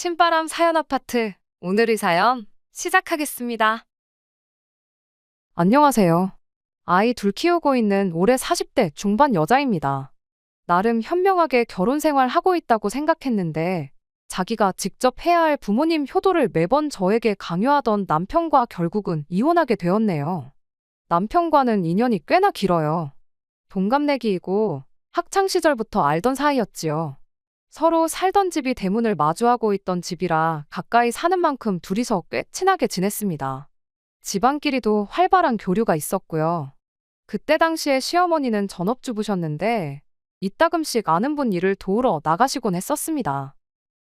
신바람 사연 아파트. 오늘의 사연 시작하겠습니다. 안녕하세요. 아이 둘 키우고 있는 올해 40대 중반 여자입니다. 나름 현명하게 결혼 생활 하고 있다고 생각했는데 자기가 직접 해야 할 부모님 효도를 매번 저에게 강요하던 남편과 결국은 이혼하게 되었네요. 남편과는 인연이 꽤나 길어요. 동갑내기이고 학창 시절부터 알던 사이였지요. 서로 살던 집이 대문을 마주하고 있던 집이라 가까이 사는 만큼 둘이서 꽤 친하게 지냈습니다. 집안끼리도 활발한 교류가 있었고요. 그때 당시에 시어머니는 전업주부셨는데 이따금씩 아는 분 일을 도우러 나가시곤 했었습니다.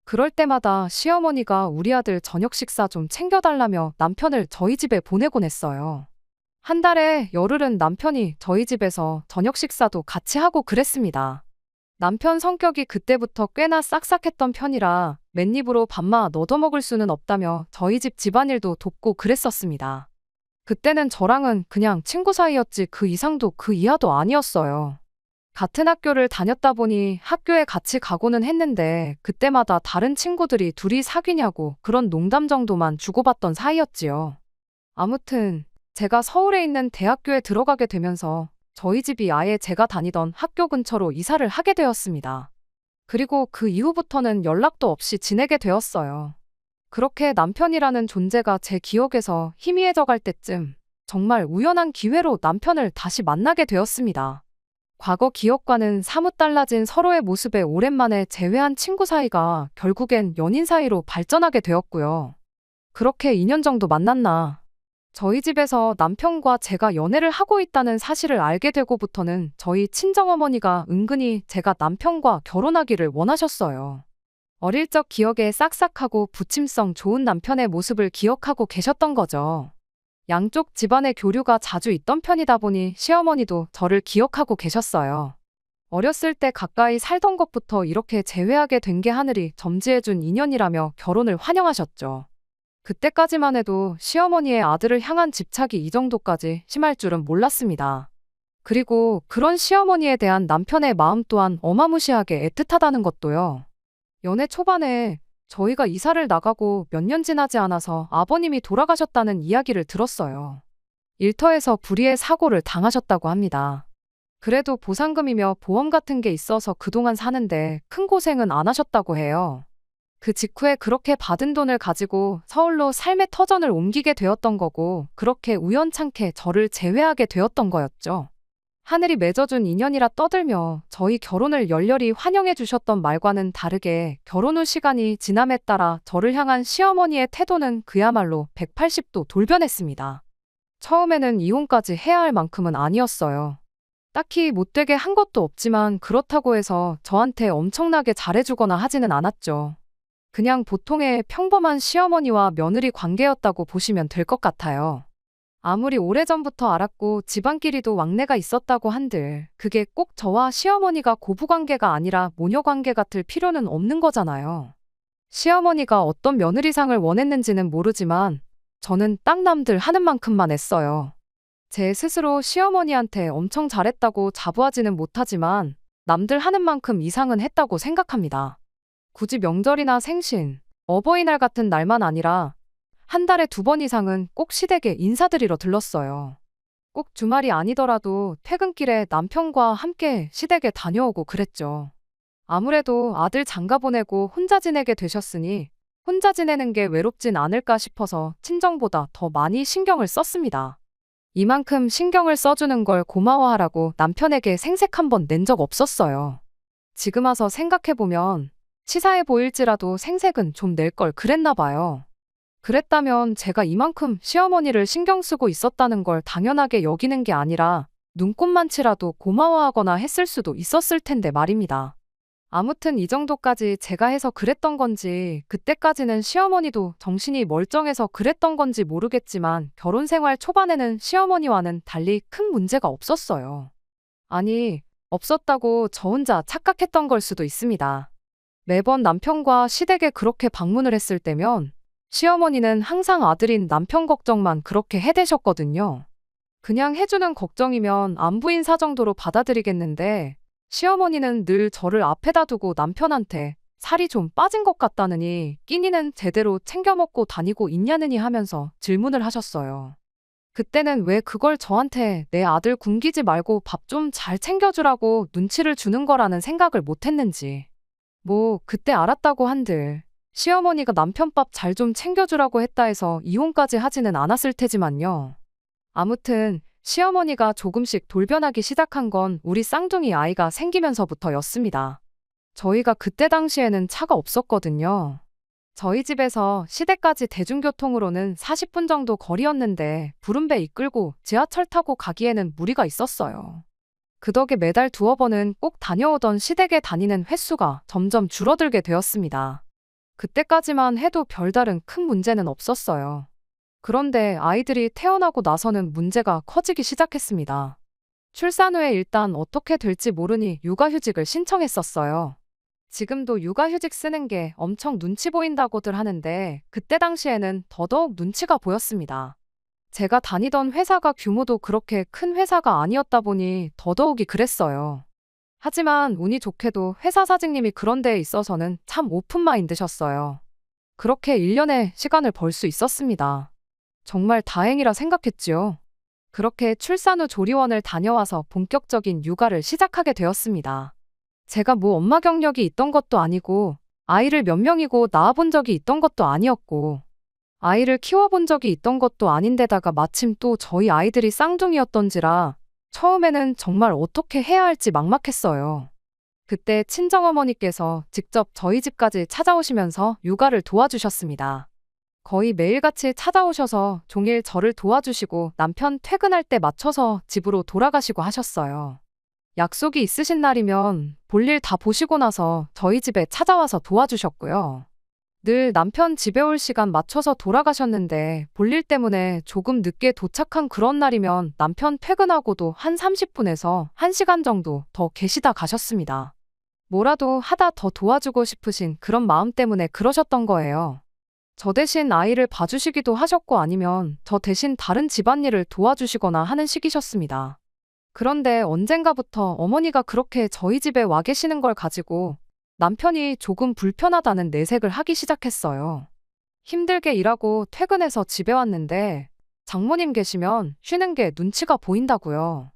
그럴 때마다 시어머니가 우리 아들 저녁 식사 좀 챙겨달라며 남편을 저희 집에 보내곤 했어요. 한 달에 열흘은 남편이 저희 집에서 저녁 식사도 같이 하고 그랬습니다. 남편 성격이 그때부터 꽤나 싹싹했던 편이라 맨입으로 밥만 얻어먹을 수는 없다며 저희 집 집안일도 돕고 그랬었습니다. 그때는 저랑은 그냥 친구 사이였지 그 이상도 그 이하도 아니었어요. 같은 학교를 다녔다 보니 학교에 같이 가고는 했는데 그때마다 다른 친구들이 둘이 사귀냐고 그런 농담 정도만 주고받던 사이였지요. 아무튼 제가 서울에 있는 대학교에 들어가게 되면서 저희 집이 아예 제가 다니던 학교 근처로 이사를 하게 되었습니다. 그리고 그 이후부터는 연락도 없이 지내게 되었어요. 그렇게 남편이라는 존재가 제 기억에서 희미해져 갈 때쯤 정말 우연한 기회로 남편을 다시 만나게 되었습니다. 과거 기억과는 사뭇 달라진 서로의 모습에 오랜만에 재회한 친구 사이가 결국엔 연인 사이로 발전하게 되었고요. 그렇게 2년 정도 만났나 저희 집에서 남편과 제가 연애를 하고 있다는 사실을 알게 되고부터는 저희 친정어머니가 은근히 제가 남편과 결혼하기를 원하셨어요. 어릴 적 기억에 싹싹하고 부침성 좋은 남편의 모습을 기억하고 계셨던 거죠. 양쪽 집안의 교류가 자주 있던 편이다 보니 시어머니도 저를 기억하고 계셨어요. 어렸을 때 가까이 살던 것부터 이렇게 재회하게 된 게 하늘이 점지해준 인연이라며 결혼을 환영하셨죠. 그때까지만 해도 시어머니의 아들을 향한 집착이 이 정도까지 심할 줄은 몰랐습니다. 그리고 그런 시어머니에 대한 남편의 마음 또한 어마무시하게 애틋하다는 것도요. 연애 초반에 저희가 이사를 나가고 몇 년 지나지 않아서 아버님이 돌아가셨다는 이야기를 들었어요. 일터에서 불의의 사고를 당하셨다고 합니다. 그래도 보상금이며 보험 같은 게 있어서 그동안 사는데 큰 고생은 안 하셨다고 해요. 그 직후에 그렇게 받은 돈을 가지고 서울로 삶의 터전을 옮기게 되었던 거고 그렇게 우연찮게 저를 재회하게 되었던 거였죠. 하늘이 맺어준 인연이라 떠들며 저희 결혼을 열렬히 환영해 주셨던 말과는 다르게 결혼 후 시간이 지남에 따라 저를 향한 시어머니의 태도는 그야말로 180도 돌변했습니다. 처음에는 이혼까지 해야 할 만큼은 아니었어요. 딱히 못되게 한 것도 없지만 그렇다고 해서 저한테 엄청나게 잘해주거나 하지는 않았죠. 그냥 보통의 평범한 시어머니와 며느리 관계였다고 보시면 될 것 같아요. 아무리 오래전부터 알았고 집안끼리도 왕래가 있었다고 한들 그게 꼭 저와 시어머니가 고부관계가 아니라 모녀관계 같을 필요는 없는 거잖아요. 시어머니가 어떤 며느리상을 원했는지는 모르지만 저는 딱 남들 하는 만큼만 했어요. 제 스스로 시어머니한테 엄청 잘했다고 자부하지는 못하지만 남들 하는 만큼 이상은 했다고 생각합니다. 굳이 명절이나 생신, 어버이날 같은 날만 아니라 한 달에 2번 이상은 꼭 시댁에 인사드리러 들렀어요. 꼭 주말이 아니더라도 퇴근길에 남편과 함께 시댁에 다녀오고 그랬죠. 아무래도 아들 장가 보내고 혼자 지내게 되셨으니 혼자 지내는 게 외롭진 않을까 싶어서 친정보다 더 많이 신경을 썼습니다. 이만큼 신경을 써주는 걸 고마워하라고 남편에게 생색 한 번 낸 적 없었어요. 지금 와서 생각해보면 치사해 보일지라도 생색은 좀 낼 걸 그랬나 봐요. 그랬다면 제가 이만큼 시어머니를 신경 쓰고 있었다는 걸 당연하게 여기는 게 아니라 눈꼽만치라도 고마워하거나 했을 수도 있었을 텐데 말입니다. 아무튼 이 정도까지 제가 해서 그랬던 건지 그때까지는 시어머니도 정신이 멀쩡해서 그랬던 건지 모르겠지만 결혼 생활 초반에는 시어머니와는 달리 큰 문제가 없었어요. 아니, 없었다고 저 혼자 착각했던 걸 수도 있습니다. 매번 남편과 시댁에 그렇게 방문을 했을 때면 시어머니는 항상 아들인 남편 걱정만 그렇게 해대셨거든요. 그냥 해주는 걱정이면 안부인사 정도로 받아들이겠는데 시어머니는 늘 저를 앞에다 두고 남편한테 살이 좀 빠진 것 같다느니 끼니는 제대로 챙겨 먹고 다니고 있냐느니 하면서 질문을 하셨어요. 그때는 왜 그걸 저한테 내 아들 굶기지 말고 밥 좀 잘 챙겨주라고 눈치를 주는 거라는 생각을 못 했는지. 뭐, 그때 알았다고 한들 시어머니가 남편 밥 잘 좀 챙겨주라고 했다 해서 이혼까지 하지는 않았을 테지만요. 아무튼 시어머니가 조금씩 돌변하기 시작한 건 우리 쌍둥이 아이가 생기면서부터였습니다. 저희가 그때 당시에는 차가 없었거든요. 저희 집에서 시댁까지 대중교통으로는 40분 정도 거리였는데 부름배 이끌고 지하철 타고 가기에는 무리가 있었어요. 그 덕에 매달 두어 번은 꼭 다녀오던 시댁에 다니는 횟수가 점점 줄어들게 되었습니다. 그때까지만 해도 별다른 큰 문제는 없었어요. 그런데 아이들이 태어나고 나서는 문제가 커지기 시작했습니다. 출산 후에 일단 어떻게 될지 모르니 육아휴직을 신청했었어요. 지금도 육아휴직 쓰는 게 엄청 눈치 보인다고들 하는데 그때 당시에는 더더욱 눈치가 보였습니다. 제가 다니던 회사가 규모도 그렇게 큰 회사가 아니었다 보니 더더욱이 그랬어요. 하지만 운이 좋게도 회사 사장님이 그런 데에 있어서는 참 오픈마인드셨어요. 그렇게 1년의 시간을 벌 수 있었습니다. 정말 다행이라 생각했지요. 그렇게 출산 후 조리원을 다녀와서 본격적인 육아를 시작하게 되었습니다. 제가 뭐 엄마 경력이 있던 것도 아니고 아이를 몇 명이고 낳아본 적이 있던 것도 아니었고 아이를 키워본 적이 있던 것도 아닌데다가 마침 또 저희 아이들이 쌍둥이였던지라 처음에는 정말 어떻게 해야 할지 막막했어요. 그때 친정어머니께서 직접 저희 집까지 찾아오시면서 육아를 도와주셨습니다. 거의 매일같이 찾아오셔서 종일 저를 도와주시고 남편 퇴근할 때 맞춰서 집으로 돌아가시고 하셨어요. 약속이 있으신 날이면 볼일 다 보시고 나서 저희 집에 찾아와서 도와주셨고요. 늘 남편 집에 올 시간 맞춰서 돌아가셨는데 볼일 때문에 조금 늦게 도착한 그런 날이면 남편 퇴근하고도 한 30분에서 1시간 정도 더 계시다 가셨습니다. 뭐라도 하다 더 도와주고 싶으신 그런 마음 때문에 그러셨던 거예요. 저 대신 아이를 봐주시기도 하셨고 아니면 저 대신 다른 집안일을 도와주시거나 하는 식이셨습니다. 그런데 언젠가부터 어머니가 그렇게 저희 집에 와 계시는 걸 가지고 남편이 조금 불편하다는 내색을 하기 시작했어요. 힘들게 일하고 퇴근해서 집에 왔는데 장모님 계시면 쉬는 게 눈치가 보인다고요.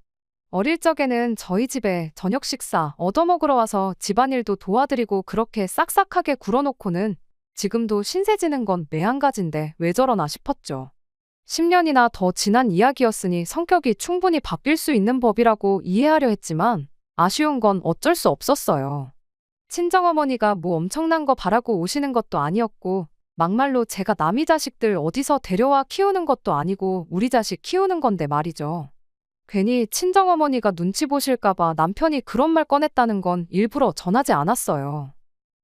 어릴 적에는 저희 집에 저녁 식사 얻어먹으러 와서 집안일도 도와드리고 그렇게 싹싹하게 굴어놓고는 지금도 신세 지는 건 매한가지인데 왜 저러나 싶었죠. 10년이나 더 지난 이야기였으니 성격이 충분히 바뀔 수 있는 법이라고 이해하려 했지만 아쉬운 건 어쩔 수 없었어요. 친정어머니가 뭐 엄청난 거 바라고 오시는 것도 아니었고 막말로 제가 남이 자식들 어디서 데려와 키우는 것도 아니고 우리 자식 키우는 건데 말이죠. 괜히 친정어머니가 눈치 보실까봐 남편이 그런 말 꺼냈다는 건 일부러 전하지 않았어요.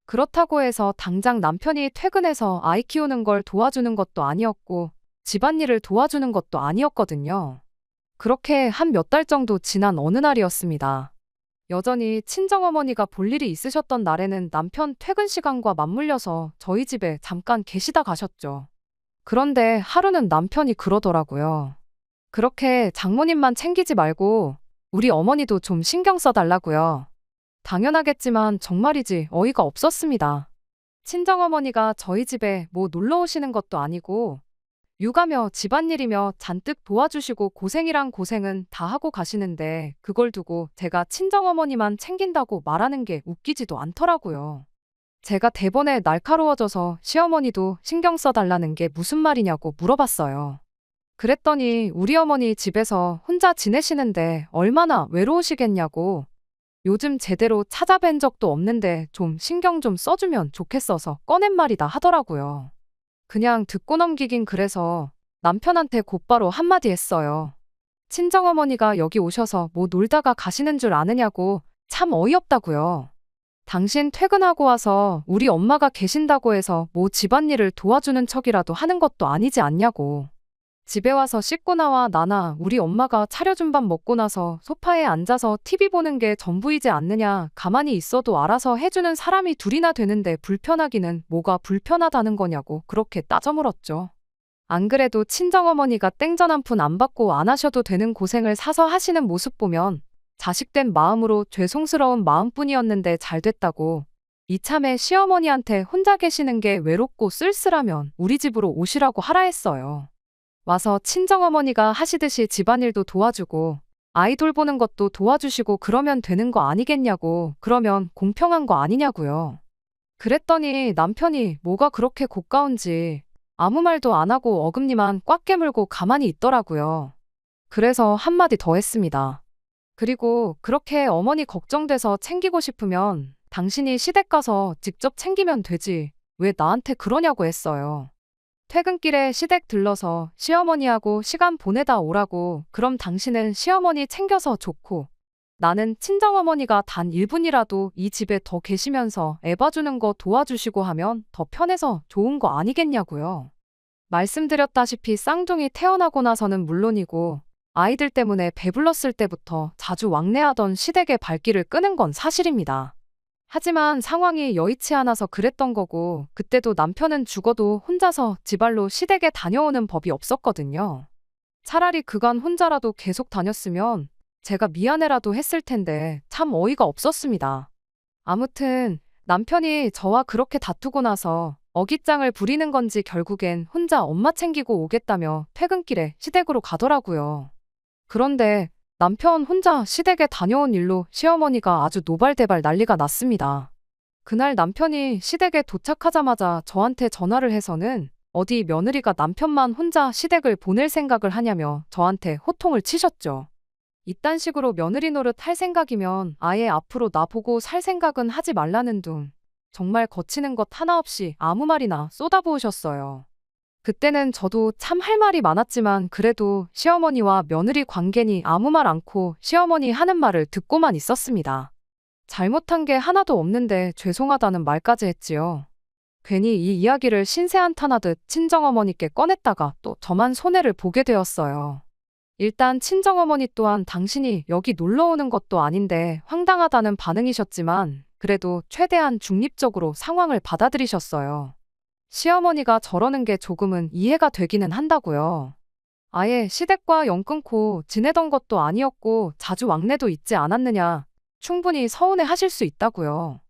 그렇다고 해서 당장 남편이 퇴근해서 아이 키우는 걸 도와주는 것도 아니었고 집안일을 도와주는 것도 아니었거든요. 그렇게 한 몇 달 정도 지난 어느 날이었습니다. 여전히 친정어머니가 볼 일이 있으셨던 날에는 남편 퇴근 시간과 맞물려서 저희 집에 잠깐 계시다 가셨죠. 그런데 하루는 남편이 그러더라고요. 그렇게 장모님만 챙기지 말고 우리 어머니도 좀 신경 써달라고요. 당연하겠지만 정말이지 어이가 없었습니다. 친정어머니가 저희 집에 뭐 놀러 오시는 것도 아니고 육아며 집안일이며 잔뜩 도와주시고 고생이란 고생은 다 하고 가시는데 그걸 두고 제가 친정어머니만 챙긴다고 말하는 게 웃기지도 않더라고요. 제가 대번에 날카로워져서 시어머니도 신경 써달라는 게 무슨 말이냐고 물어봤어요. 그랬더니 우리 어머니 집에서 혼자 지내시는데 얼마나 외로우시겠냐고 요즘 제대로 찾아뵌 적도 없는데 좀 신경 좀 써주면 좋겠어서 꺼낸 말이다 하더라고요. 그냥 듣고 넘기긴 그래서 남편한테 곧바로 한마디 했어요. 친정어머니가 여기 오셔서 뭐 놀다가 가시는 줄 아느냐고 참 어이없다고요. 당신 퇴근하고 와서 우리 엄마가 계신다고 해서 뭐 집안일을 도와주는 척이라도 하는 것도 아니지 않냐고. 집에 와서 씻고 나와 나나 우리 엄마가 차려준 밥 먹고 나서 소파에 앉아서 TV 보는 게 전부이지 않느냐. 가만히 있어도 알아서 해주는 사람이 둘이나 되는데 불편하기는 뭐가 불편하다는 거냐고 그렇게 따져 물었죠. 안 그래도 친정어머니가 땡전 한 푼 안 받고 안 하셔도 되는 고생을 사서 하시는 모습 보면 자식된 마음으로 죄송스러운 마음뿐이었는데 잘 됐다고 이참에 시어머니한테 혼자 계시는 게 외롭고 쓸쓸하면 우리 집으로 오시라고 하라 했어요. 와서 친정어머니가 하시듯이 집안일도 도와주고 아이 돌보는 것도 도와주시고 그러면 되는 거 아니겠냐고, 그러면 공평한 거 아니냐고요. 그랬더니 남편이 뭐가 그렇게 고가운지 아무 말도 안 하고 어금니만 꽉 깨물고 가만히 있더라고요. 그래서 한마디 더 했습니다. 그리고 그렇게 어머니 걱정돼서 챙기고 싶으면 당신이 시댁 가서 직접 챙기면 되지. 왜 나한테 그러냐고 했어요. 퇴근길에 시댁 들러서 시어머니하고 시간 보내다 오라고. 그럼 당신은 시어머니 챙겨서 좋고 나는 친정어머니가 단 1분이라도 이 집에 더 계시면서 애 봐주는 거 도와주시고 하면 더 편해서 좋은 거 아니겠냐고요. 말씀드렸다시피 쌍둥이 태어나고 나서는 물론이고 아이들 때문에 배불렀을 때부터 자주 왕래하던 시댁의 발길을 끄는 건 사실입니다. 하지만 상황이 여의치 않아서 그랬던 거고, 그때도 남편은 죽어도 혼자서 지발로 시댁에 다녀오는 법이 없었거든요. 차라리 그간 혼자라도 계속 다녔으면 제가 미안해라도 했을 텐데 참 어이가 없었습니다. 아무튼 남편이 저와 그렇게 다투고 나서 어깃장을 부리는 건지 결국엔 혼자 엄마 챙기고 오겠다며 퇴근길에 시댁으로 가더라고요. 그런데 남편 혼자 시댁에 다녀온 일로 시어머니가 아주 노발대발 난리가 났습니다. 그날 남편이 시댁에 도착하자마자 저한테 전화를 해서는 어디 며느리가 남편만 혼자 시댁을 보낼 생각을 하냐며 저한테 호통을 치셨죠. 이딴 식으로 며느리 노릇 할 생각이면 아예 앞으로 나보고 살 생각은 하지 말라는 둥. 정말 거치는 것 하나 없이 아무 말이나 쏟아부으셨어요. 그때는 저도 참 할 말이 많았지만 그래도 시어머니와 며느리 관계니 아무 말 않고 시어머니 하는 말을 듣고만 있었습니다. 잘못한 게 하나도 없는데 죄송하다는 말까지 했지요. 괜히 이 이야기를 신세한탄하듯 친정어머니께 꺼냈다가 또 저만 손해를 보게 되었어요. 일단 친정어머니 또한 당신이 여기 놀러 오는 것도 아닌데 황당하다는 반응이셨지만 그래도 최대한 중립적으로 상황을 받아들이셨어요. 시어머니가 저러는 게 조금은 이해가 되기는 한다고요. 아예 시댁과 연 끊고 지내던 것도 아니었고 자주 왕래도 있지 않았느냐. 충분히 서운해 하실 수 있다고요.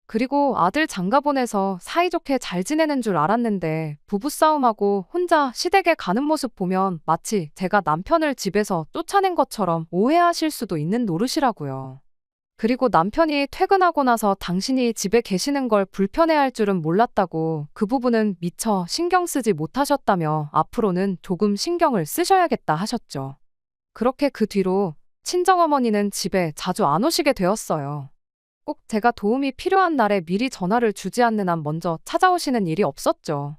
그리고 아들 장가 보내서 사이좋게 잘 지내는 줄 알았는데 부부싸움하고 혼자 시댁에 가는 모습 보면 마치 제가 남편을 집에서 쫓아낸 것처럼 오해하실 수도 있는 노릇이라고요. 그리고 남편이 퇴근하고 나서 당신이 집에 계시는 걸 불편해할 줄은 몰랐다고, 그 부분은 미처 신경 쓰지 못하셨다며 앞으로는 조금 신경을 쓰셔야겠다 하셨죠. 그렇게 그 뒤로 친정어머니는 집에 자주 안 오시게 되었어요. 꼭 제가 도움이 필요한 날에 미리 전화를 주지 않는 한 먼저 찾아오시는 일이 없었죠.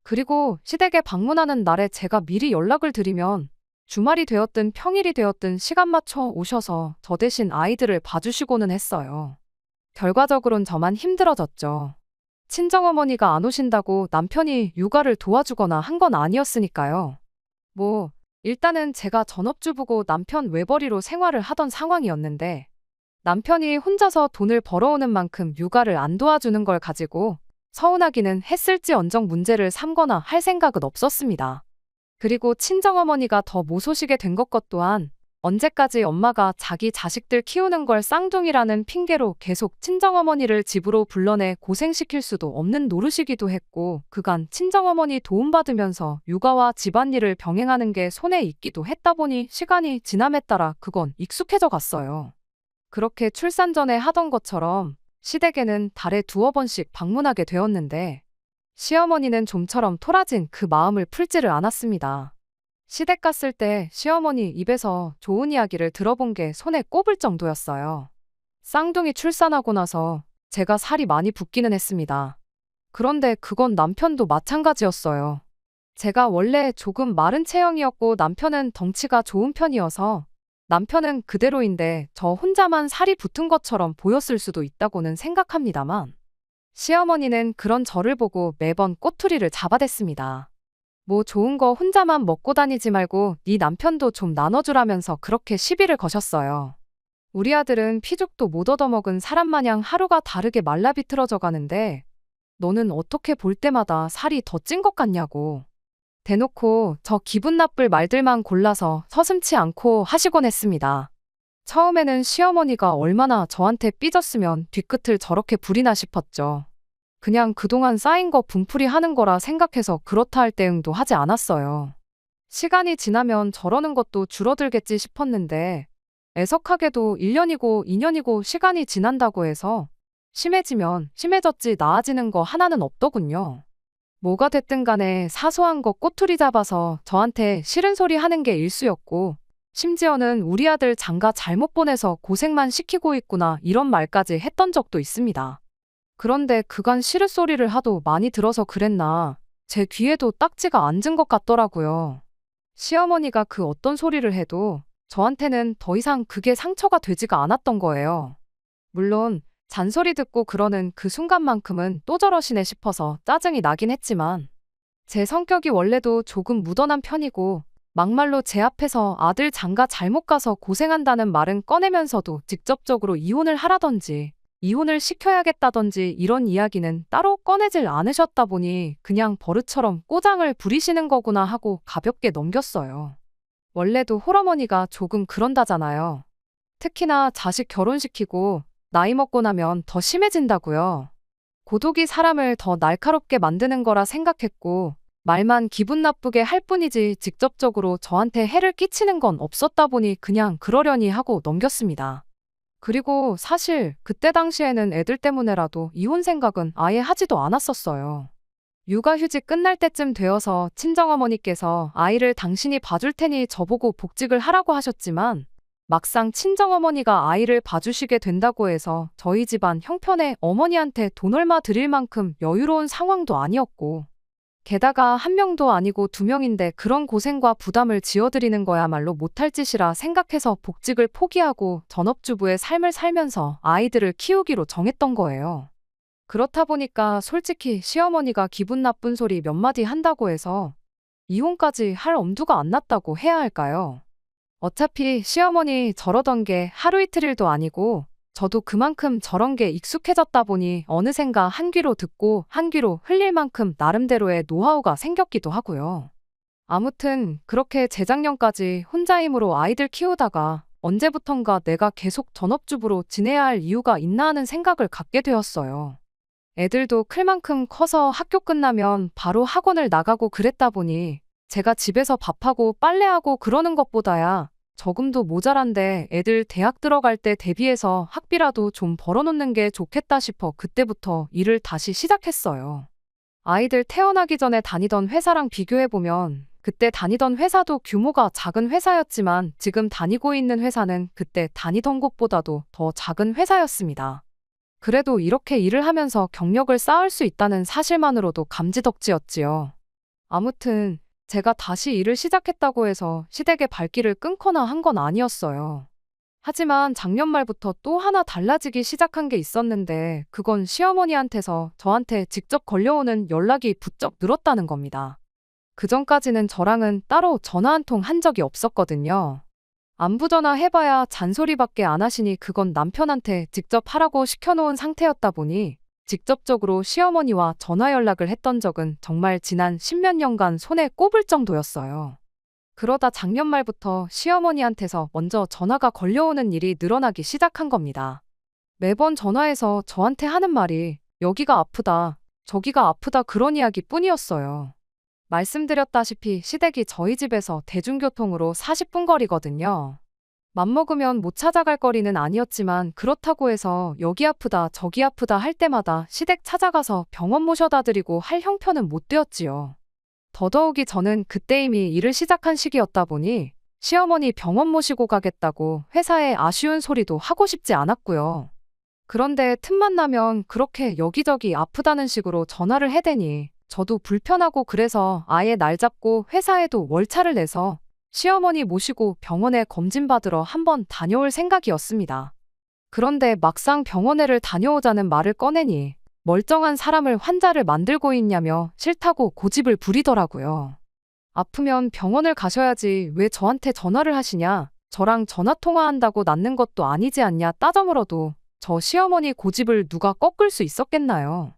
그리고 시댁에 방문하는 날에 제가 미리 연락을 드리면 주말이 되었든 평일이 되었든 시간 맞춰 오셔서 저 대신 아이들을 봐주시고는 했어요. 결과적으론 저만 힘들어졌죠. 친정어머니가 안 오신다고 남편이 육아를 도와주거나 한 건 아니었으니까요. 일단은 제가 전업주부고 남편 외벌이로 생활을 하던 상황이었는데 남편이 혼자서 돈을 벌어오는 만큼 육아를 안 도와주는 걸 가지고 서운하기는 했을지언정 문제를 삼거나 할 생각은 없었습니다. 그리고 친정어머니가 더 모소시게 된 것 또한 언제까지 엄마가 자기 자식들 키우는 걸 쌍둥이라는 핑계로 계속 친정어머니를 집으로 불러내 고생시킬 수도 없는 노릇이기도 했고, 그간 친정어머니 도움받으면서 육아와 집안일을 병행하는 게 손에 익기도 했다 보니 시간이 지남에 따라 그건 익숙해져 갔어요. 그렇게 출산 전에 하던 것처럼 시댁에는 달에 2-3번씩 방문하게 되었는데 시어머니는 좀처럼 토라진 그 마음을 풀지를 않았습니다. 시댁 갔을 때 시어머니 입에서 좋은 이야기를 들어본 게 손에 꼽을 정도였어요. 쌍둥이 출산하고 나서 제가 살이 많이 붓기는 했습니다. 그런데 그건 남편도 마찬가지였어요. 제가 원래 조금 마른 체형이었고 남편은 덩치가 좋은 편이어서 남편은 그대로인데 저 혼자만 살이 붙은 것처럼 보였을 수도 있다고는 생각합니다만 시어머니는 그런 저를 보고 매번 꼬투리를 잡아댔습니다. 좋은 거 혼자만 먹고 다니지 말고 네 남편도 좀 나눠주라면서 그렇게 시비를 거셨어요. 우리 아들은 피죽도 못 얻어먹은 사람 마냥 하루가 다르게 말라 비틀어져 가는데 너는 어떻게 볼 때마다 살이 더 찐 것 같냐고. 대놓고 저 기분 나쁠 말들만 골라서 서슴지 않고 하시곤 했습니다. 처음에는 시어머니가 얼마나 저한테 삐졌으면 뒤끝을 저렇게 부리나 싶었죠. 그냥 그동안 쌓인 거 분풀이 하는 거라 생각해서 그렇다 할 대응도 하지 않았어요. 시간이 지나면 저러는 것도 줄어들겠지 싶었는데 애석하게도 1년이고 2년이고 시간이 지난다고 해서 심해지면 심해졌지 나아지는 거 하나는 없더군요. 뭐가 됐든 간에 사소한 거 꼬투리 잡아서 저한테 싫은 소리 하는 게 일쑤였고 심지어는 우리 아들 장가 잘못 보내서 고생만 시키고 있구나 이런 말까지 했던 적도 있습니다. 그런데 그간 시르소리를 하도 많이 들어서 그랬나 제 귀에도 딱지가 앉은 것 같더라고요. 시어머니가 그 어떤 소리를 해도 저한테는 더 이상 그게 상처가 되지가 않았던 거예요. 물론 잔소리 듣고 그러는 그 순간만큼은 또 저러시네 싶어서 짜증이 나긴 했지만 제 성격이 원래도 조금 무던한 편이고 막말로 제 앞에서 아들 장가 잘못 가서 고생한다는 말은 꺼내면서도 직접적으로 이혼을 하라던지 이혼을 시켜야겠다던지 이런 이야기는 따로 꺼내질 않으셨다 보니 그냥 버릇처럼 꼬장을 부리시는 거구나 하고 가볍게 넘겼어요. 원래도 홀어머니가 조금 그런다잖아요. 특히나 자식 결혼시키고 나이 먹고 나면 더 심해진다고요. 고독이 사람을 더 날카롭게 만드는 거라 생각했고 말만 기분 나쁘게 할 뿐이지 직접적으로 저한테 해를 끼치는 건 없었다 보니 그냥 그러려니 하고 넘겼습니다. 그리고 사실 그때 당시에는 애들 때문에라도 이혼 생각은 아예 하지도 않았었어요. 육아휴직 끝날 때쯤 되어서 친정어머니께서 아이를 당신이 봐줄 테니 저보고 복직을 하라고 하셨지만 막상 친정어머니가 아이를 봐주시게 된다고 해서 저희 집안 형편에 어머니한테 돈 얼마 드릴 만큼 여유로운 상황도 아니었고 게다가 한 명도 아니고 두 명인데 그런 고생과 부담을 지어드리는 거야말로 못할 짓이라 생각해서 복직을 포기하고 전업주부의 삶을 살면서 아이들을 키우기로 정했던 거예요. 그렇다 보니까 솔직히 시어머니가 기분 나쁜 소리 몇 마디 한다고 해서 이혼까지 할 엄두가 안 났다고 해야 할까요? 어차피 시어머니 저러던 게 하루 이틀일도 아니고 저도 그만큼 저런 게 익숙해졌다 보니 어느샌가 한 귀로 듣고 한 귀로 흘릴 만큼 나름대로의 노하우가 생겼기도 하고요. 아무튼 그렇게 재작년까지 혼자 힘으로 아이들 키우다가 언제부턴가 내가 계속 전업주부로 지내야 할 이유가 있나 하는 생각을 갖게 되었어요. 애들도 클 만큼 커서 학교 끝나면 바로 학원을 나가고 그랬다 보니 제가 집에서 밥하고 빨래하고 그러는 것보다야 저금도 모자란데 애들 대학 들어갈 때 대비해서 학비라도 좀 벌어놓는 게 좋겠다 싶어 그때부터 일을 다시 시작했어요. 아이들 태어나기 전에 다니던 회사랑 비교해보면 그때 다니던 회사도 규모가 작은 회사였지만 지금 다니고 있는 회사는 그때 다니던 곳보다도 더 작은 회사였습니다. 그래도 이렇게 일을 하면서 경력을 쌓을 수 있다는 사실만으로도 감지덕지였지요. 아무튼 제가 다시 일을 시작했다고 해서 시댁의 발길을 끊거나 한 건 아니었어요. 하지만 작년 말부터 또 하나 달라지기 시작한 게 있었는데 그건 시어머니한테서 저한테 직접 걸려오는 연락이 부쩍 늘었다는 겁니다. 그전까지는 저랑은 따로 전화 한 통 한 적이 없었거든요. 안부 전화 해봐야 잔소리밖에 안 하시니 그건 남편한테 직접 하라고 시켜놓은 상태였다 보니 직접적으로 시어머니와 전화 연락을 했던 적은 정말 지난 10몇 년간 손에 꼽을 정도였어요. 그러다 작년 말부터 시어머니한테서 먼저 전화가 걸려오는 일이 늘어나기 시작한 겁니다. 매번 전화해서 저한테 하는 말이 여기가 아프다, 저기가 아프다 그런 이야기 뿐이었어요. 말씀드렸다시피 시댁이 저희 집에서 대중교통으로 40분 거리거든요. 맘먹으면 못 찾아갈 거리는 아니었지만 그렇다고 해서 여기 아프다 저기 아프다 할 때마다 시댁 찾아가서 병원 모셔다 드리고 할 형편은 못 되었지요. 더더욱이 저는 그때 이미 일을 시작한 시기였다 보니 시어머니 병원 모시고 가겠다고 회사에 아쉬운 소리도 하고 싶지 않았고요. 그런데 틈만 나면 그렇게 여기저기 아프다는 식으로 전화를 해대니 저도 불편하고 그래서 아예 날 잡고 회사에도 월차를 내서 시어머니 모시고 병원에 검진받으러 한번 다녀올 생각이었습니다. 그런데 막상 병원에를 다녀오자는 말을 꺼내니 멀쩡한 사람을 환자를 만들고 있냐며 싫다고 고집을 부리더라고요. 아프면 병원을 가셔야지 왜 저한테 전화를 하시냐, 저랑 전화통화한다고 낫는 것도 아니지 않냐 따져물어도 저 시어머니 고집을 누가 꺾을 수 있었겠나요?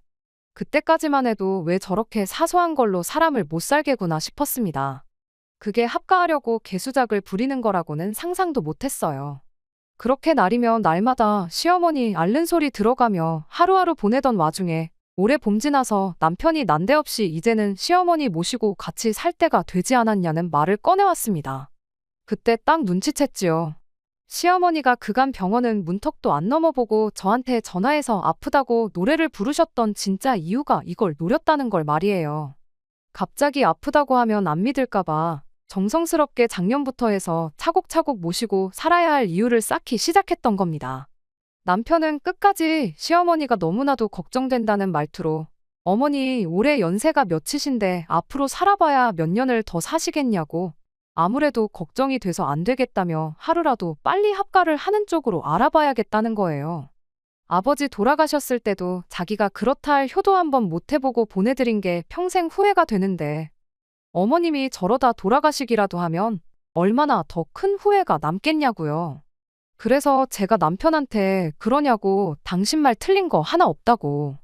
그때까지만 해도 왜 저렇게 사소한 걸로 사람을 못 살게 구나 싶었습니다. 그게 합가하려고 개수작을 부리는 거라고는 상상도 못했어요. 그렇게 날이면 날마다 시어머니 앓는 소리 들어가며 하루하루 보내던 와중에 올해 봄 지나서 남편이 난데없이 이제는 시어머니 모시고 같이 살 때가 되지 않았냐는 말을 꺼내왔습니다. 그때 딱 눈치챘지요. 시어머니가 그간 병원은 문턱도 안 넘어보고 저한테 전화해서 아프다고 노래를 부르셨던 진짜 이유가 이걸 노렸다는 걸 말이에요. 갑자기 아프다고 하면 안 믿을까봐 정성스럽게 작년부터 해서 차곡차곡 모시고 살아야 할 이유를 쌓기 시작했던 겁니다. 남편은 끝까지 시어머니가 너무나도 걱정된다는 말투로 어머니 올해 연세가 몇이신데 앞으로 살아봐야 몇 년을 더 사시겠냐고 아무래도 걱정이 돼서 안 되겠다며 하루라도 빨리 합가를 하는 쪽으로 알아봐야겠다는 거예요. 아버지 돌아가셨을 때도 자기가 그렇다 할 효도 한번 못 해보고 보내드린 게 평생 후회가 되는데 어머님이 저러다 돌아가시기라도 하면 얼마나 더 큰 후회가 남겠냐고요. 그래서 제가 남편한테 그러냐고 당신 말 틀린 거 하나 없다고.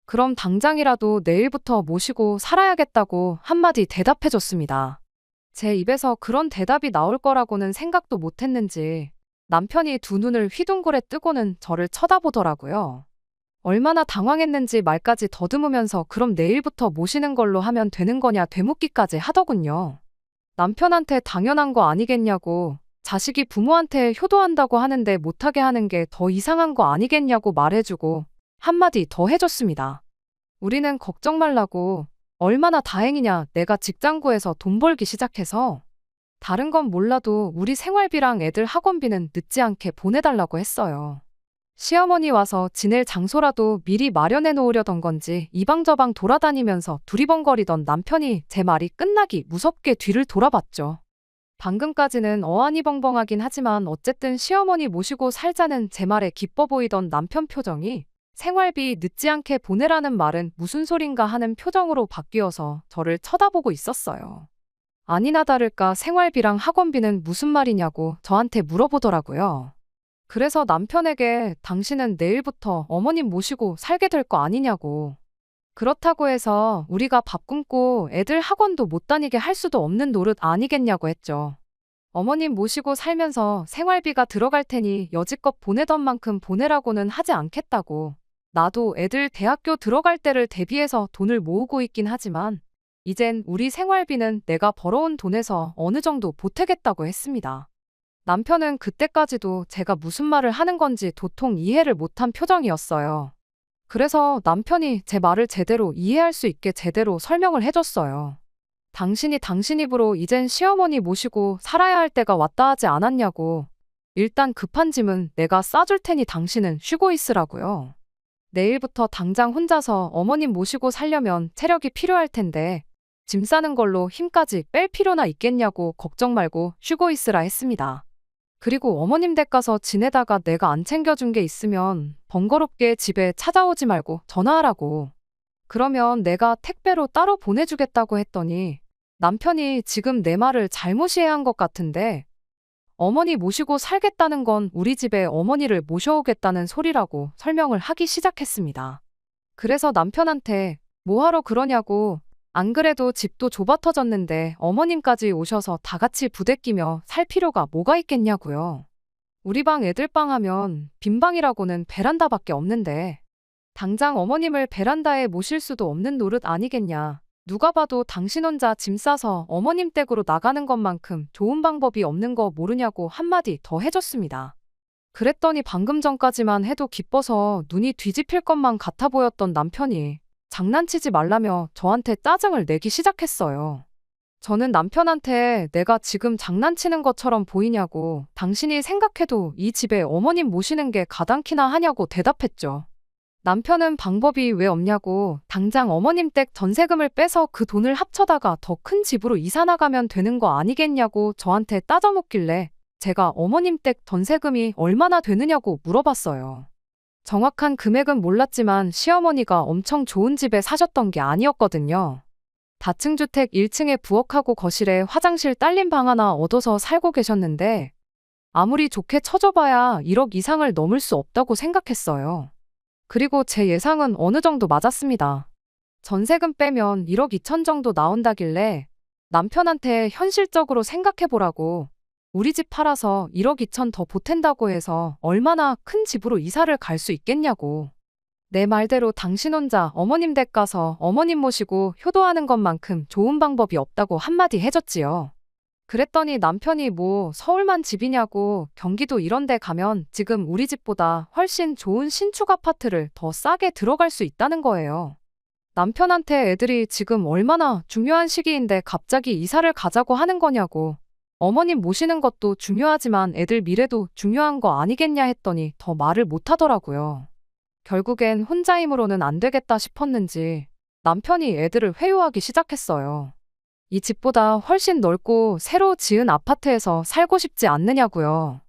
그럼 당장이라도 내일부터 모시고 살아야겠다고 한마디 대답해줬습니다. 제 입에서 그런 대답이 나올 거라고는 생각도 못했는지 남편이 두 눈을 휘둥그레 뜨고는 저를 쳐다보더라고요. 얼마나 당황했는지 말까지 더듬으면서 그럼 내일부터 모시는 걸로 하면 되는 거냐 되묻기까지 하더군요. 남편한테 당연한 거 아니겠냐고 자식이 부모한테 효도한다고 하는데 못하게 하는 게 더 이상한 거 아니겠냐고 말해주고 한마디 더 해줬습니다. 우리는 걱정 말라고 얼마나 다행이냐 내가 직장 구해서 돈 벌기 시작해서 다른 건 몰라도 우리 생활비랑 애들 학원비는 늦지 않게 보내달라고 했어요. 시어머니 와서 지낼 장소라도 미리 마련해 놓으려던 건지 이방저방 돌아다니면서 두리번거리던 남편이 제 말이 끝나기 무섭게 뒤를 돌아봤죠. 방금까지는 어안이벙벙하긴 하지만 어쨌든 시어머니 모시고 살자는 제 말에 기뻐 보이던 남편 표정이 생활비 늦지 않게 보내라는 말은 무슨 소린가 하는 표정으로 바뀌어서 저를 쳐다보고 있었어요. 아니나 다를까 생활비랑 학원비는 무슨 말이냐고 저한테 물어보더라고요. 그래서 남편에게 당신은 내일부터 어머님 모시고 살게 될 거 아니냐고. 그렇다고 해서 우리가 밥 굶고 애들 학원도 못 다니게 할 수도 없는 노릇 아니겠냐고 했죠. 어머님 모시고 살면서 생활비가 들어갈 테니 여지껏 보내던 만큼 보내라고는 하지 않겠다고. 나도 애들 대학교 들어갈 때를 대비해서 돈을 모으고 있긴 하지만 이젠 우리 생활비는 내가 벌어온 돈에서 어느 정도 보태겠다고 했습니다. 남편은 그때까지도 제가 무슨 말을 하는 건지 도통 이해를 못한 표정이었어요. 그래서 남편이 제 말을 제대로 이해할 수 있게 제대로 설명을 해줬어요. 당신이 당신 입으로 이젠 시어머니 모시고 살아야 할 때가 왔다 하지 않았냐고. 일단 급한 짐은 내가 싸줄 테니 당신은 쉬고 있으라고요. 내일부터 당장 혼자서 어머님 모시고 살려면 체력이 필요할 텐데 짐 싸는 걸로 힘까지 뺄 필요나 있겠냐고 걱정 말고 쉬고 있으라 했습니다. 그리고 어머님 댁 가서 지내다가 내가 안 챙겨준 게 있으면 번거롭게 집에 찾아오지 말고 전화하라고. 그러면 내가 택배로 따로 보내주겠다고 했더니 남편이 지금 내 말을 잘못 이해한 것 같은데 어머니 모시고 살겠다는 건 우리 집에 어머니를 모셔오겠다는 소리라고 설명을 하기 시작했습니다. 그래서 남편한테 뭐하러 그러냐고 안 그래도 집도 좁아 터졌는데 어머님까지 오셔서 다 같이 부대끼며 살 필요가 뭐가 있겠냐고요. 우리 방 애들 방 하면 빈 방이라고는 베란다밖에 없는데 당장 어머님을 베란다에 모실 수도 없는 노릇 아니겠냐. 누가 봐도 당신 혼자 짐 싸서 어머님 댁으로 나가는 것만큼 좋은 방법이 없는 거 모르냐고 한마디 더 해줬습니다. 그랬더니 방금 전까지만 해도 기뻐서 눈이 뒤집힐 것만 같아 보였던 남편이 장난치지 말라며 저한테 짜증을 내기 시작했어요. 저는 남편한테 내가 지금 장난치는 것처럼 보이냐고 당신이 생각해도 이 집에 어머님 모시는 게 가당키나 하냐고 대답했죠. 남편은 방법이 왜 없냐고 당장 어머님 댁 전세금을 빼서 그 돈을 합쳐다가 더 큰 집으로 이사 나가면 되는 거 아니겠냐고 저한테 따져묻길래 제가 어머님 댁 전세금이 얼마나 되느냐고 물어봤어요. 정확한 금액은 몰랐지만 시어머니가 엄청 좋은 집에 사셨던 게 아니었거든요. 다층주택 1층에 부엌하고 거실에 화장실 딸린 방 하나 얻어서 살고 계셨는데 아무리 좋게 쳐줘봐야 1억 이상을 넘을 수 없다고 생각했어요. 그리고 제 예상은 어느 정도 맞았습니다. 전세금 빼면 1억 2천 정도 나온다길래 남편한테 현실적으로 생각해보라고 우리 집 팔아서 1억 2천 더 보탠다고 해서 얼마나 큰 집으로 이사를 갈 수 있겠냐고. 내 말대로 당신 혼자 어머님 댁 가서 어머님 모시고 효도하는 것만큼 좋은 방법이 없다고 한마디 해줬지요. 그랬더니 남편이 뭐 서울만 집이냐고, 경기도 이런 데 가면 지금 우리 집보다 훨씬 좋은 신축 아파트를 더 싸게 들어갈 수 있다는 거예요. 남편한테 애들이 지금 얼마나 중요한 시기인데 갑자기 이사를 가자고 하는 거냐고. 어머님 모시는 것도 중요하지만 애들 미래도 중요한 거 아니겠냐 했더니 더 말을 못 하더라고요. 결국엔 혼자 힘으로는 안 되겠다 싶었는지 남편이 애들을 회유하기 시작했어요. 이 집보다 훨씬 넓고 새로 지은 아파트에서 살고 싶지 않느냐고요.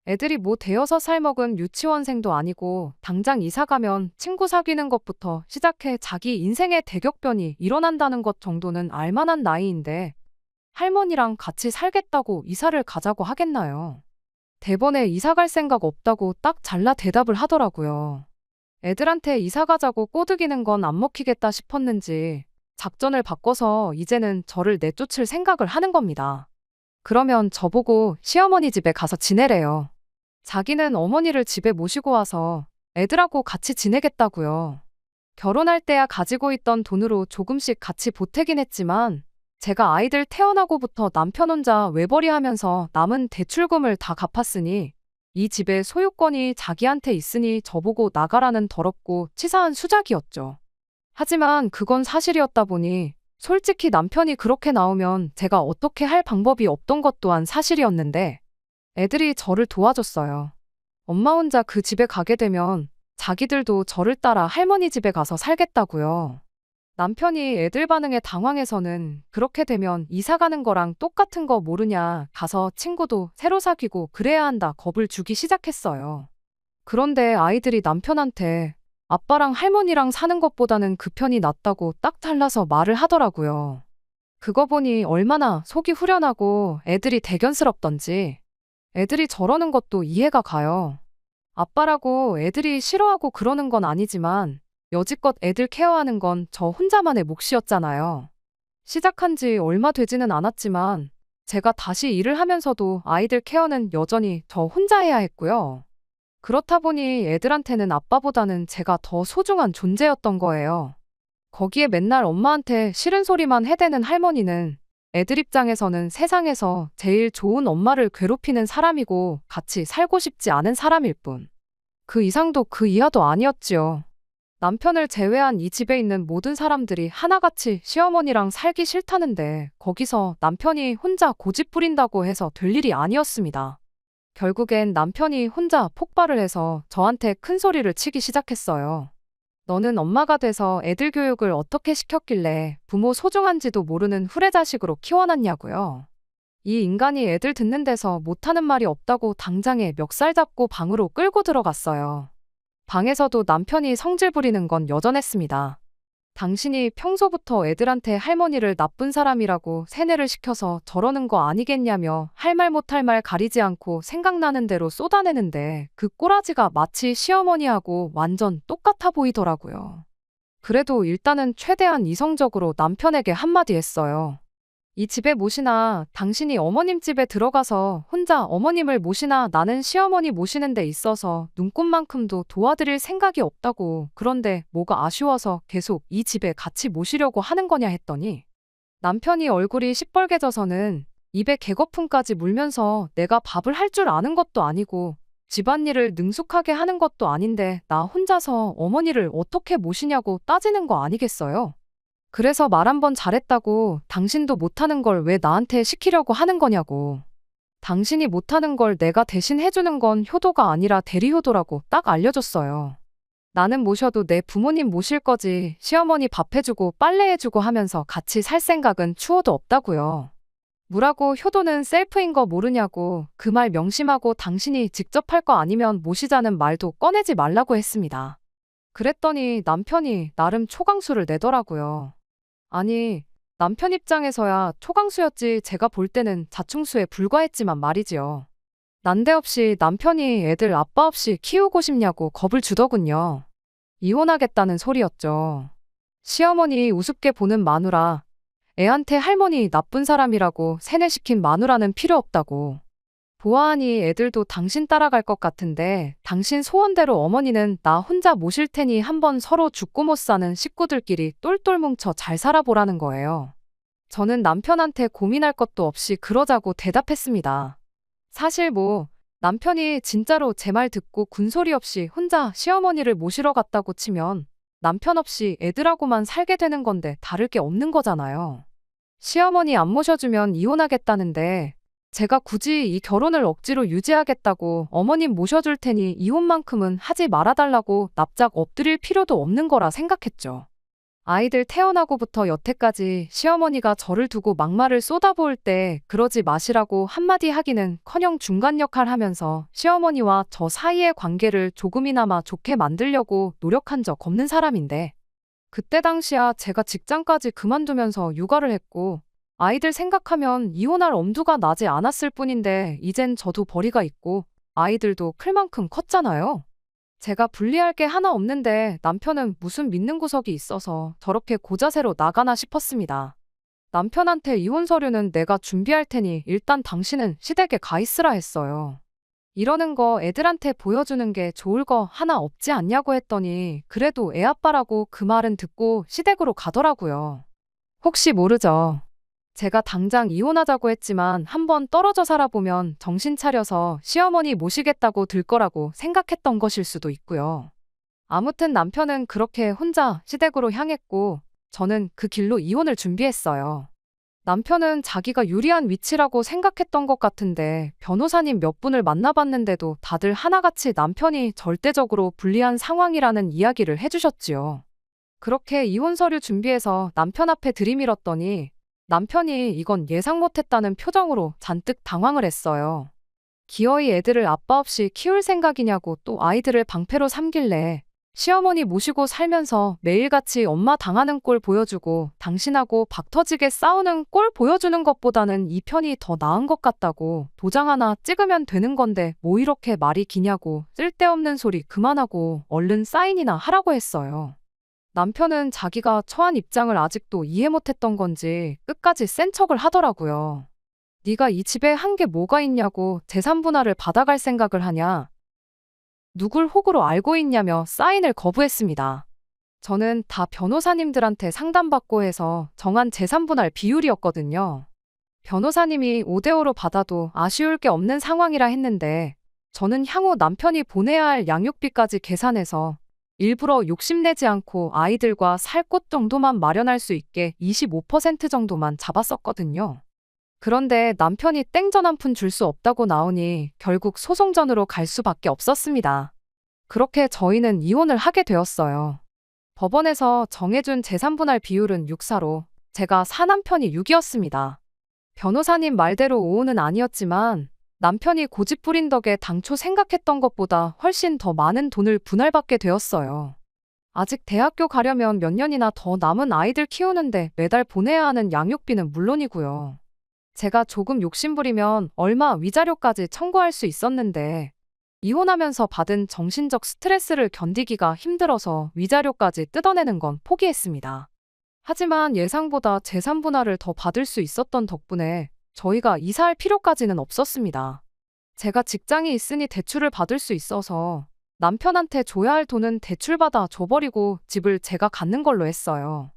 애들이 뭐 되어서 살먹은 유치원생도 아니고 당장 이사 가면 친구 사귀는 것부터 시작해 자기 인생의 대격변이 일어난다는 것 정도는 알만한 나이인데 할머니랑 같이 살겠다고 이사를 가자고 하겠나요? 대번에 이사 갈 생각 없다고 딱 잘라 대답을 하더라고요. 애들한테 이사 가자고 꼬드기는 건 안 먹히겠다 싶었는지 작전을 바꿔서 이제는 저를 내쫓을 생각을 하는 겁니다. 그러면 저보고 시어머니 집에 가서 지내래요. 자기는 어머니를 집에 모시고 와서 애들하고 같이 지내겠다고요. 결혼할 때야 가지고 있던 돈으로 조금씩 같이 보태긴 했지만 제가 아이들 태어나고부터 남편 혼자 외벌이 하면서 남은 대출금을 다 갚았으니 이 집의 소유권이 자기한테 있으니 저보고 나가라는 더럽고 치사한 수작이었죠. 하지만 그건 사실이었다 보니 솔직히 남편이 그렇게 나오면 제가 어떻게 할 방법이 없던 것 또한 사실이었는데 애들이 저를 도와줬어요. 엄마 혼자 그 집에 가게 되면 자기들도 저를 따라 할머니 집에 가서 살겠다고요. 남편이 애들 반응에 당황해서는 그렇게 되면 이사 가는 거랑 똑같은 거 모르냐, 가서 친구도 새로 사귀고 그래야 한다 겁을 주기 시작했어요. 그런데 아이들이 남편한테 아빠랑 할머니랑 사는 것보다는 그 편이 낫다고 딱 잘라서 말을 하더라고요. 그거 보니 얼마나 속이 후련하고 애들이 대견스럽던지. 애들이 저러는 것도 이해가 가요. 아빠라고 애들이 싫어하고 그러는 건 아니지만 여지껏 애들 케어하는 건 저 혼자만의 몫이었잖아요. 시작한 지 얼마 되지는 않았지만 제가 다시 일을 하면서도 아이들 케어는 여전히 저 혼자 해야 했고요. 그렇다 보니 애들한테는 아빠보다는 제가 더 소중한 존재였던 거예요. 거기에 맨날 엄마한테 싫은 소리만 해대는 할머니는 애들 입장에서는 세상에서 제일 좋은 엄마를 괴롭히는 사람이고 같이 살고 싶지 않은 사람일 뿐. 그 이상도 그 이하도 아니었지요. 남편을 제외한 이 집에 있는 모든 사람들이 하나같이 시어머니랑 살기 싫다는데 거기서 남편이 혼자 고집 부린다고 해서 될 일이 아니었습니다. 결국엔 남편이 혼자 폭발을 해서 저한테 큰 소리를 치기 시작했어요. 너는 엄마가 돼서 애들 교육을 어떻게 시켰길래 부모 소중한지도 모르는 후레자식으로 키워놨냐고요. 이 인간이 애들 듣는 데서 못하는 말이 없다고 당장에 멱살 잡고 방으로 끌고 들어갔어요. 방에서도 남편이 성질 부리는 건 여전했습니다. 당신이 평소부터 애들한테 할머니를 나쁜 사람이라고 세뇌를 시켜서 저러는 거 아니겠냐며 할 말 못할 말 가리지 않고 생각나는 대로 쏟아내는데 그 꼬라지가 마치 시어머니하고 완전 똑같아 보이더라고요. 그래도 일단은 최대한 이성적으로 남편에게 한마디 했어요. 이 집에 모시나 당신이 어머님 집에 들어가서 혼자 어머님을 모시나 나는 시어머니 모시는 데 있어서 눈꼽만큼도 도와드릴 생각이 없다고. 그런데 뭐가 아쉬워서 계속 이 집에 같이 모시려고 하는 거냐 했더니 남편이 얼굴이 시뻘개져서는 입에 개거품까지 물면서 내가 밥을 할 줄 아는 것도 아니고 집안일을 능숙하게 하는 것도 아닌데 나 혼자서 어머니를 어떻게 모시냐고 따지는 거 아니겠어요? 그래서 말 한 번 잘했다고 당신도 못하는 걸 왜 나한테 시키려고 하는 거냐고. 당신이 못하는 걸 내가 대신 해주는 건 효도가 아니라 대리효도라고 딱 알려줬어요. 나는 모셔도 내 부모님 모실 거지 시어머니 밥 해주고 빨래 해주고 하면서 같이 살 생각은 추워도 없다고요. 뭐라고 효도는 셀프인 거 모르냐고 그 말 명심하고 당신이 직접 할 거 아니면 모시자는 말도 꺼내지 말라고 했습니다. 그랬더니 남편이 나름 초강수를 내더라고요. 아니, 남편 입장에서야 초강수였지 제가 볼 때는 자충수에 불과했지만 말이지요. 난데없이 남편이 애들 아빠 없이 키우고 싶냐고 겁을 주더군요. 이혼하겠다는 소리였죠. 시어머니 우습게 보는 마누라, 애한테 할머니 나쁜 사람이라고 세뇌시킨 마누라는 필요 없다고. 보아하니 애들도 당신 따라갈 것 같은데 당신 소원대로 어머니는 나 혼자 모실 테니 한번 서로 죽고 못 사는 식구들끼리 똘똘 뭉쳐 잘 살아보라는 거예요. 저는 남편한테 고민할 것도 없이 그러자고 대답했습니다. 사실 남편이 진짜로 제 말 듣고 군소리 없이 혼자 시어머니를 모시러 갔다고 치면 남편 없이 애들하고만 살게 되는 건데 다를 게 없는 거잖아요. 시어머니 안 모셔주면 이혼하겠다는데 제가 굳이 이 결혼을 억지로 유지하겠다고 어머님 모셔줄 테니 이혼만큼은 하지 말아달라고 납작 엎드릴 필요도 없는 거라 생각했죠. 아이들 태어나고부터 여태까지 시어머니가 저를 두고 막말을 쏟아부을 때 그러지 마시라고 한마디 하기는커녕 중간 역할 하면서 시어머니와 저 사이의 관계를 조금이나마 좋게 만들려고 노력한 적 없는 사람인데 그때 당시야 제가 직장까지 그만두면서 육아를 했고 아이들 생각하면 이혼할 엄두가 나지 않았을 뿐인데 이젠 저도 벌이가 있고 아이들도 클 만큼 컸잖아요. 제가 불리할 게 하나 없는데 남편은 무슨 믿는 구석이 있어서 저렇게 고자세로 나가나 싶었습니다. 남편한테 이혼 서류는 내가 준비할 테니 일단 당신은 시댁에 가 있으라 했어요. 이러는 거 애들한테 보여주는 게 좋을 거 하나 없지 않냐고 했더니 그래도 애 아빠라고 그 말은 듣고 시댁으로 가더라고요. 혹시 모르죠. 제가 당장 이혼하자고 했지만 한번 떨어져 살아보면 정신 차려서 시어머니 모시겠다고 들 거라고 생각했던 것일 수도 있고요. 아무튼 남편은 그렇게 혼자 시댁으로 향했고 저는 그 길로 이혼을 준비했어요. 남편은 자기가 유리한 위치라고 생각했던 것 같은데 변호사님 몇 분을 만나봤는데도 다들 하나같이 남편이 절대적으로 불리한 상황이라는 이야기를 해주셨지요. 그렇게 이혼 서류 준비해서 남편 앞에 들이밀었더니 남편이 이건 예상 못했다는 표정으로 잔뜩 당황을 했어요. 기어이 애들을 아빠 없이 키울 생각이냐고 또 아이들을 방패로 삼길래 시어머니 모시고 살면서 매일같이 엄마 당하는 꼴 보여주고 당신하고 박터지게 싸우는 꼴 보여주는 것보다는 이 편이 더 나은 것 같다고 도장 하나 찍으면 되는 건데 뭐 이렇게 말이 기냐고 쓸데없는 소리 그만하고 얼른 사인이나 하라고 했어요. 남편은 자기가 처한 입장을 아직도 이해 못했던 건지 끝까지 센 척을 하더라고요. 네가 이 집에 한 게 뭐가 있냐고 재산 분할을 받아갈 생각을 하냐. 누굴 호구로 알고 있냐며 사인을 거부했습니다. 저는 다 변호사님들한테 상담받고 해서 정한 재산 분할 비율이었거든요. 변호사님이 5대5로 받아도 아쉬울 게 없는 상황이라 했는데 저는 향후 남편이 보내야 할 양육비까지 계산해서 일부러 욕심내지 않고 아이들과 살 곳 정도만 마련할 수 있게 25% 정도만 잡았었거든요. 그런데 남편이 땡전 한 푼 줄 수 없다고 나오니 결국 소송전으로 갈 수밖에 없었습니다. 그렇게 저희는 이혼을 하게 되었어요. 법원에서 정해준 재산분할 비율은 6:4로 제가 4남편이 6이었습니다. 변호사님 말대로 5는 아니었지만 남편이 고집 부린 덕에 당초 생각했던 것보다 훨씬 더 많은 돈을 분할받게 되었어요. 아직 대학교 가려면 몇 년이나 더 남은 아이들 키우는데 매달 보내야 하는 양육비는 물론이고요. 제가 조금 욕심부리면 얼마 위자료까지 청구할 수 있었는데 이혼하면서 받은 정신적 스트레스를 견디기가 힘들어서 위자료까지 뜯어내는 건 포기했습니다. 하지만 예상보다 재산 분할을 더 받을 수 있었던 덕분에 저희가 이사할 필요까지는 없었습니다. 제가 직장이 있으니 대출을 받을 수 있어서 남편한테 줘야 할 돈은 대출받아 줘버리고 집을 제가 갖는 걸로 했어요.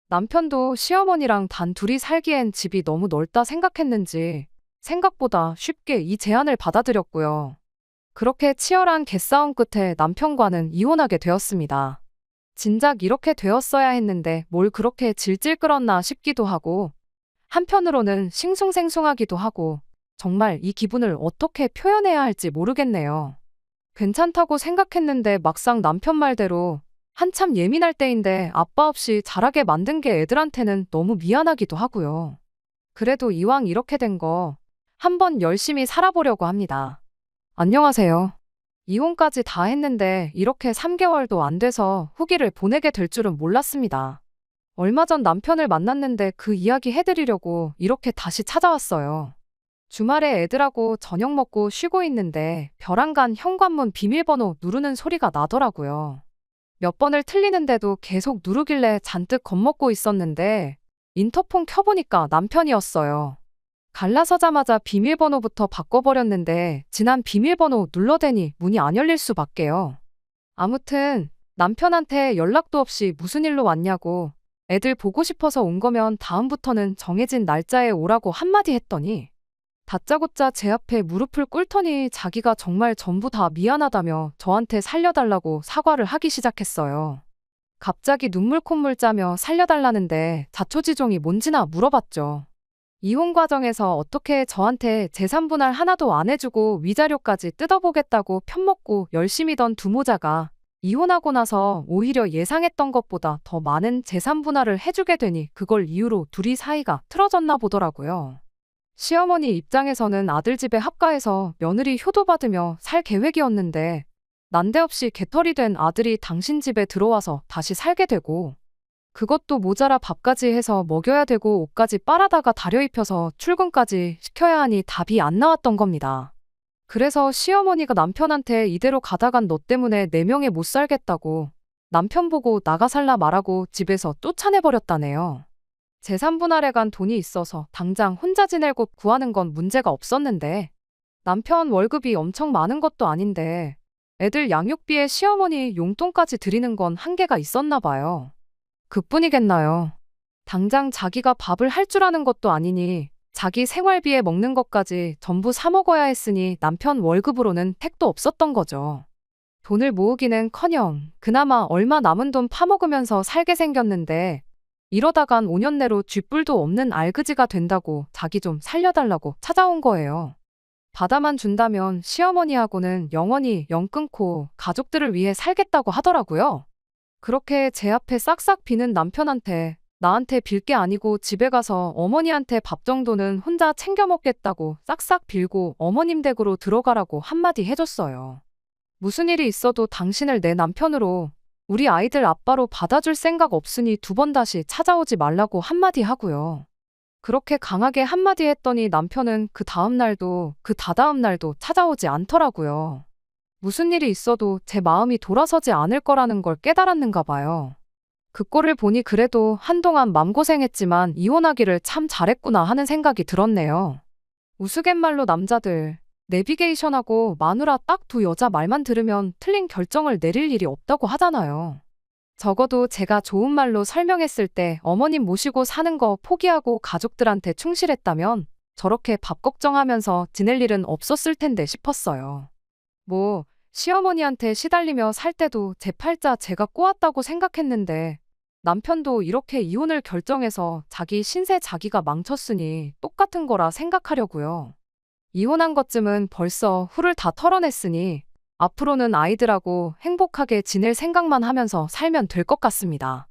남편도 시어머니랑 단 둘이 살기엔 집이 너무 넓다 생각했는지 생각보다 쉽게 이 제안을 받아들였고요. 그렇게 치열한 개싸움 끝에 남편과는 이혼하게 되었습니다. 진작 이렇게 되었어야 했는데 뭘 그렇게 질질 끌었나 싶기도 하고 한편으로는 싱숭생숭하기도 하고 정말 이 기분을 어떻게 표현해야 할지 모르겠네요. 괜찮다고 생각했는데 막상 남편 말대로 한참 예민할 때인데 아빠 없이 자라게 만든 게 애들한테는 너무 미안하기도 하고요. 그래도 이왕 이렇게 된 거 한번 열심히 살아보려고 합니다. 안녕하세요. 이혼까지 다 했는데 이렇게 3개월도 안 돼서 후기를 보내게 될 줄은 몰랐습니다. 얼마 전 남편을 만났는데 그 이야기 해드리려고 이렇게 다시 찾아왔어요. 주말에 애들하고 저녁 먹고 쉬고 있는데 벼랑간 현관문 비밀번호 누르는 소리가 나더라고요. 몇 번을 틀리는데도 계속 누르길래 잔뜩 겁먹고 있었는데 인터폰 켜보니까 남편이었어요. 갈라서자마자 비밀번호부터 바꿔버렸는데 지난 비밀번호 눌러대니 문이 안 열릴 수밖에요. 아무튼 남편한테 연락도 없이 무슨 일로 왔냐고 애들 보고 싶어서 온 거면 다음부터는 정해진 날짜에 오라고 한마디 했더니 다짜고짜 제 앞에 무릎을 꿇더니 자기가 정말 전부 다 미안하다며 저한테 살려달라고 사과를 하기 시작했어요. 갑자기 눈물 콧물 짜며 살려달라는데 자초지종이 뭔지나 물어봤죠. 이혼 과정에서 어떻게 저한테 재산 분할 하나도 안 해주고 위자료까지 뜯어보겠다고 편먹고 열심히 던 두모자가 이혼하고 나서 오히려 예상했던 것보다 더 많은 재산 분할을 해주게 되니 그걸 이유로 둘이 사이가 틀어졌나 보더라고요. 시어머니 입장에서는 아들 집에 합가해서 며느리 효도받으며 살 계획이었는데 난데없이 개털이 된 아들이 당신 집에 들어와서 다시 살게 되고 그것도 모자라 밥까지 해서 먹여야 되고 옷까지 빨아다가 다려입혀서 출근까지 시켜야 하니 답이 안 나왔던 겁니다. 그래서 시어머니가 남편한테 이대로 가다간 너 때문에 내 명예 못 살겠다고 남편 보고 나가 살라 말하고 집에서 쫓아내버렸다네요. 재산 분할에 간 돈이 있어서 당장 혼자 지낼 곳 구하는 건 문제가 없었는데 남편 월급이 엄청 많은 것도 아닌데 애들 양육비에 시어머니 용돈까지 드리는 건 한계가 있었나 봐요. 그뿐이겠나요. 당장 자기가 밥을 할 줄 아는 것도 아니니 자기 생활비에 먹는 것까지 전부 사 먹어야 했으니 남편 월급으로는 택도 없었던 거죠. 돈을 모으기는커녕 그나마 얼마 남은 돈 파먹으면서 살게 생겼는데 이러다간 5년 내로 쥐뿔도 없는 알그지가 된다고 자기 좀 살려달라고 찾아온 거예요. 받아만 준다면 시어머니하고는 영원히 연 끊고 가족들을 위해 살겠다고 하더라고요. 그렇게 제 앞에 싹싹 비는 남편한테 나한테 빌 게 아니고 집에 가서 어머니한테 밥 정도는 혼자 챙겨 먹겠다고 싹싹 빌고 어머님 댁으로 들어가라고 한마디 해줬어요. 무슨 일이 있어도 당신을 내 남편으로 우리 아이들 아빠로 받아줄 생각 없으니 두 번 다시 찾아오지 말라고 한마디 하고요. 그렇게 강하게 한마디 했더니 남편은 그 다음 날도 그 다다음 날도 찾아오지 않더라고요. 무슨 일이 있어도 제 마음이 돌아서지 않을 거라는 걸 깨달았는가 봐요. 그 꼴을 보니 그래도 한동안 맘고생했지만 이혼하기를 참 잘했구나 하는 생각이 들었네요. 우스갯말로 남자들 내비게이션하고 마누라 딱 두 여자 말만 들으면 틀린 결정을 내릴 일이 없다고 하잖아요. 적어도 제가 좋은 말로 설명했을 때 어머님 모시고 사는 거 포기하고 가족들한테 충실했다면 저렇게 밥 걱정하면서 지낼 일은 없었을 텐데 싶었어요. 시어머니한테 시달리며 살 때도 제 팔자 제가 꼬았다고 생각했는데 남편도 이렇게 이혼을 결정해서 자기 신세 자기가 망쳤으니 똑같은 거라 생각하려고요. 이혼한 것쯤은 벌써 후를 다 털어냈으니 앞으로는 아이들하고 행복하게 지낼 생각만 하면서 살면 될 것 같습니다.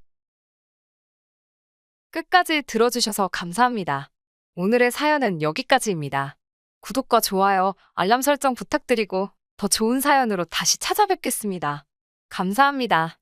끝까지 들어주셔서 감사합니다. 오늘의 사연은 여기까지입니다. 구독과 좋아요, 알람 설정 부탁드리고 더 좋은 사연으로 다시 찾아뵙겠습니다. 감사합니다.